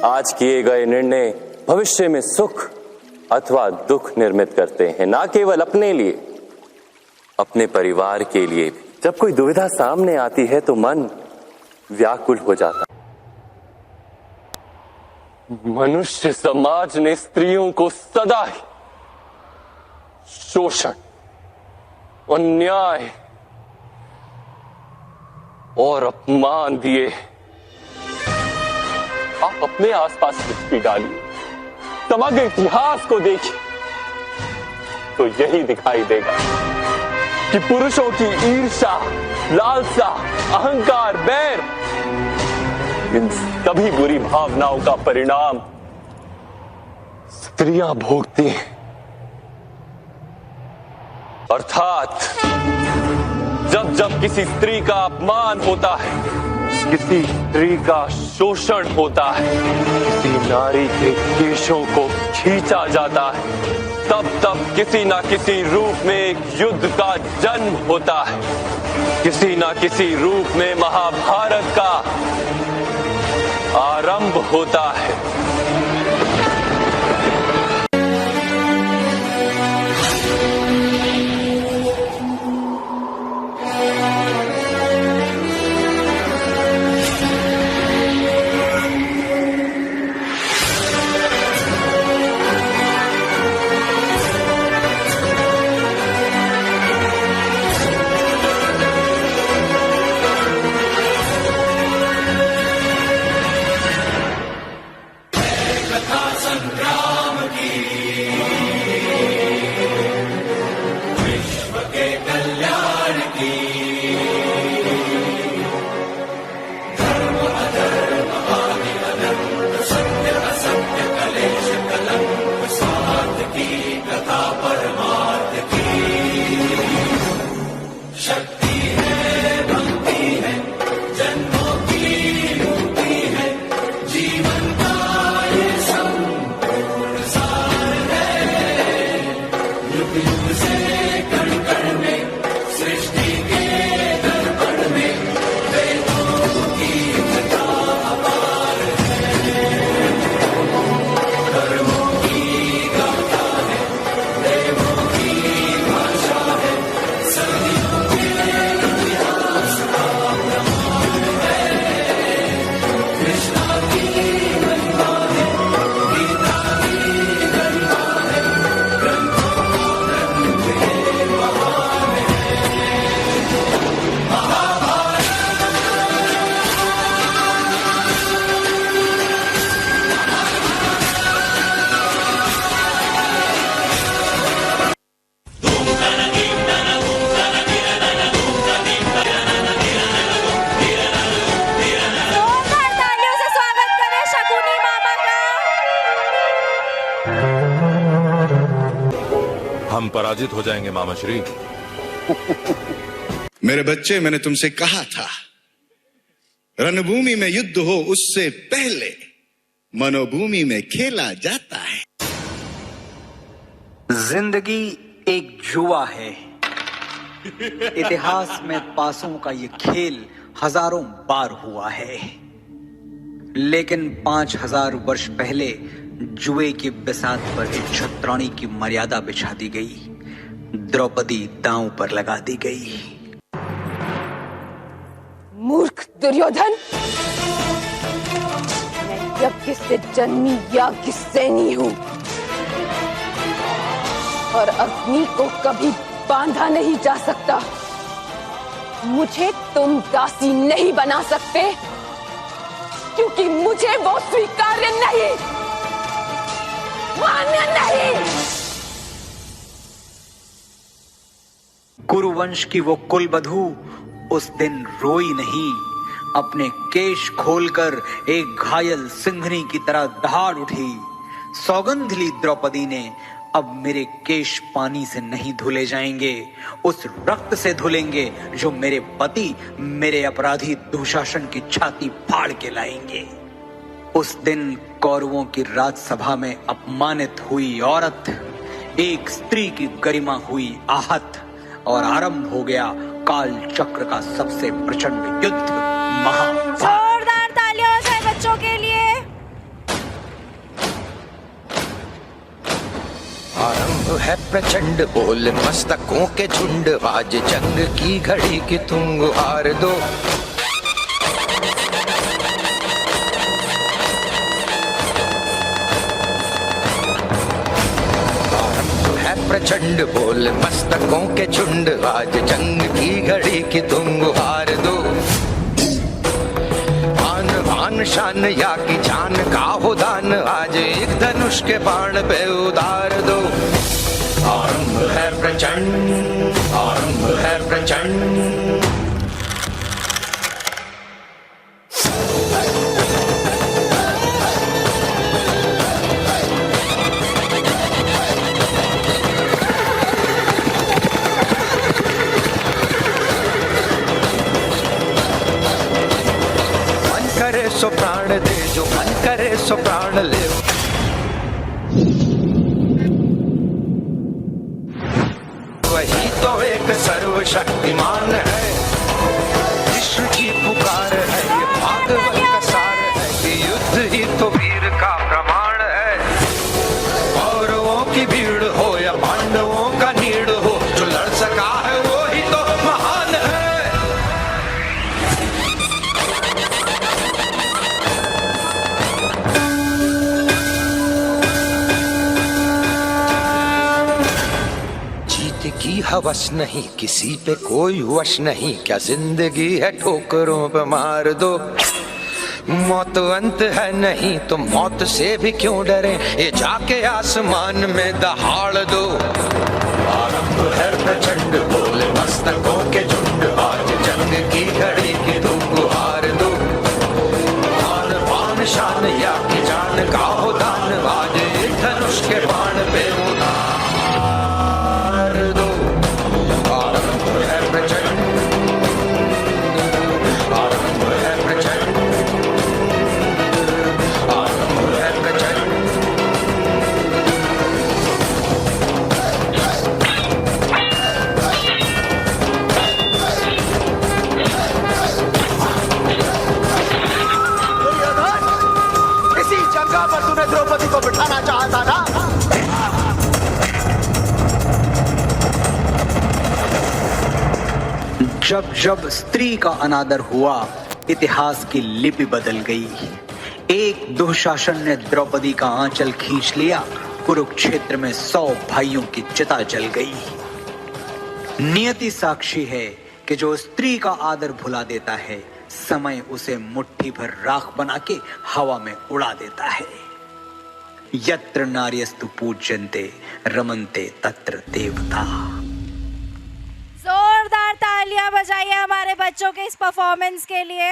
आज किए गए निर्णय भविष्य में सुख अथवा दुख निर्मित करते हैं, ना केवल अपने लिए, अपने परिवार के लिए भी। जब कोई दुविधा सामने आती है तो मन व्याकुल हो जाता है। मनुष्य समाज ने स्त्रियों को सदा ही शोषण, अन्याय और अपमान दिए। आप अपने आसपास दृष्टि डालिए, समग्र इतिहास को देखिए तो यही दिखाई देगा कि पुरुषों की ईर्ष्या, लालसा, अहंकार, बैर, इन सभी बुरी भावनाओं का परिणाम स्त्रियां भोगती हैं। अर्थात जब जब किसी स्त्री का अपमान होता है, किसी स्त्री का शोषण होता है, किसी नारी के केशों को खींचा जाता है, तब तब किसी ना किसी रूप में एक युद्ध का जन्म होता है, किसी ना किसी रूप में महाभारत का आरंभ होता है। हम पराजित हो जाएंगे मामा श्री। मेरे बच्चे, मैंने तुमसे कहा था, रणभूमि में युद्ध हो उससे पहले मनोभूमि में खेला जाता है। जिंदगी एक जुआ है। इतिहास में पासों का ये खेल हजारों बार हुआ है, लेकिन 5000 वर्ष पहले जुए की बिसात पर एक छत्राणी की मर्यादा बिछा दी गई। द्रौपदी दांव पर लगा दी गई। मूर्ख दुर्योधन, मैं यज्ञ से जन्मी याज्ञ सेनी हूं और अग्नि को कभी बांधा नहीं जा सकता। मुझे तुम दासी नहीं बना सकते, क्योंकि मुझे वो स्वीकार्य नहीं, मान्य नहीं। कुरुवंश की वो कुलवधू उस दिन रोई नहीं, अपने केश खोलकर एक घायल सिंहनी की तरह दहाड़ उठी। सौगंध ली द्रौपदी ने, अब मेरे केश पानी से नहीं धुले जाएंगे, उस रक्त से धुलेंगे जो मेरे पति मेरे अपराधी दुशासन की छाती फाड़ के लाएंगे। उस दिन कौरवों की राजसभा में अपमानित हुई औरत, एक स्त्री की गरिमा हुई आहत और आरंभ हो गया काल चक्र का सबसे प्रचंड युद्ध, महाभारत। जोरदार तालियों से बच्चों के लिए। है प्रचंड बोल मस्तकों के झुंड, आज जंग की घड़ी की तुम गुहार दो। प्रचंड बोल मस्तकों के झुंड, आज जंग की घड़ी की तुम गुहार दो। आन बान शान या की जान का हो दान, आज एक धनुष के बाण पे उतार दो। आरंभ है प्रचंड, आरंभ है प्रचंड। सो प्राण दे, जो मन करे सो प्राण ले। वही तो एक सर्वशक्तिमान है, विश्व की पुकार है, ये भागवत का सार है कि युद्ध ही तो वीर का प्रमाण है। कौरवों की भीड़ हो या पांडवों का नीड़ हो, जो लड़ सका है वो ही तो महान है। की हवस नहीं, किसी पे कोई वश नहीं, क्या जिंदगी है ठोकरों पे मार दो। मौत अंत है नहीं तो मौत से भी क्यों डरे, ये जाके आसमान में दहाड़ दो। आरंभ है प्रचंड बोल मस्तकों के झुंड, आज जंग की घड़ी की तुम गुहार दो। आन बान शान या की जान का हो दान, आज एक धनुष के बाण पे उतार दो। द्रौपदी को बिठाना चाहता ना। जब जब स्त्री का अनादर हुआ, इतिहास की लिपि बदल गई। एक दुशासन ने द्रौपदी का आंचल खींच लिया, कुरुक्षेत्र में 100 भाइयों की चिता जल गई। नियति साक्षी है कि जो स्त्री का आदर भुला देता है, समय उसे मुट्ठी भर राख बना के हवा में उड़ा देता है। यत्र नार्यस्तु पूज्यन्ते रमन्ते तत्र देवता। जोरदार तालियां बजाइए हमारे बच्चों के इस परफॉर्मेंस के लिए।